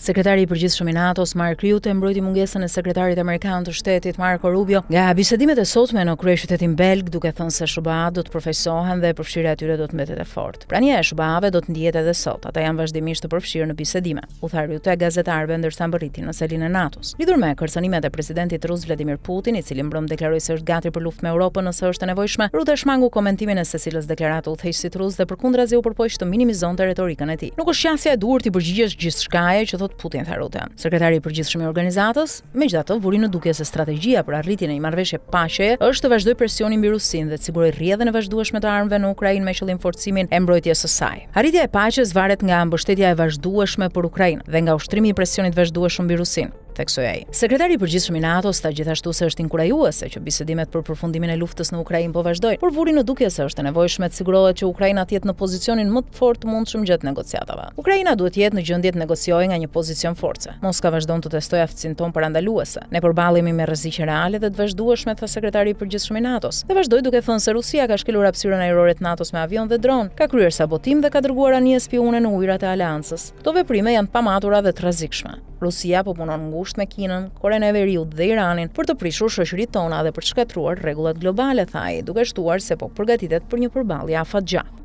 Sekretari i përgjithshëm i NATO-s Mark Rutte mbrojti mungesën e sekretarit amerikan të shtetit Marco Rubio nga bisedimet e sotme në kryeqytetin belg, duke thënë se SBA do të përfaqësohen dhe përfshirja e tyre do të mbetet e fortë. Prania e SBA-ve do të ndihet edhe sot. Ata janë vazhdimisht të përfshirë në bisedime, u tha Rutte gazetarëve ndërsa mbërritin në selin e NATO-s. Lidhur me kërcënimet e presidentit rus Vladimir Putin, i cili mbrëm deklaroi se është gati për luftë me Europën nëse është e nevojshme, Rutte shmangu komentimin e secilës deklaratë udhëheqësit rus dhe përkundrazi u përpoq të minimizonte retorikën e tij. Nuk është qasja e duhur të përgjigjesh gjithçkaje që thot Putin, tha Rutte. Sekretari i përgjithshëm i organizatës, megjithatë, vuri në dukje se strategjia për arritjen e një marrëveshje paqeje është të vazhdojë presionin mbi Rusinë dhe të sigurojë rrjedhën e vazhdueshme të armëve në Ukrainë me qëllim forcimin e mbrojtjes së saj. Arritja e paqes varet nga mbështetja e vazhdueshme për Ukrainë dhe nga ushtrimi i presionit vazhdueshëm mbi Rusinë, theksoi ai. Sekretari i përgjithshëm i NATO-s tha gjithashtu se është inkurajuese që bisedimet për përfundimin e luftës në Ukrainë po vazhdojnë, por vuri në dukje se është e nevojshme të sigurohet që Ukraina të jetë në pozicionin më të fortë të mundshëm gjatë negociatave. Ukraina duhet të jetë në gjendje të negociojë nga një pozicion force. Moska vazhdon të testojë aftësinë tonë parandaluese. Ne përballemi me rreziqe reale dhe të vazhdueshme, tha sekretari i përgjithshëm i NATO-s. Dhe vazhdoi duke thënë se Rusia ka shkelur hapësirën ajrore të NATO-s me avion dhe dron, ka kryer sabotim dhe ka dërguar anije spione në ujërat e aleancës. Këto veprime janë pamatura dhe të rrezikshme. Rusia po punon ngushtë me Kinën, Korenë e Veriut dhe Iranin për të prishur shoqëritë tona dhe për të shkatruar rregullat globale, tha ai, duke shtuar se po përgatitet për një përballje afatgjatë.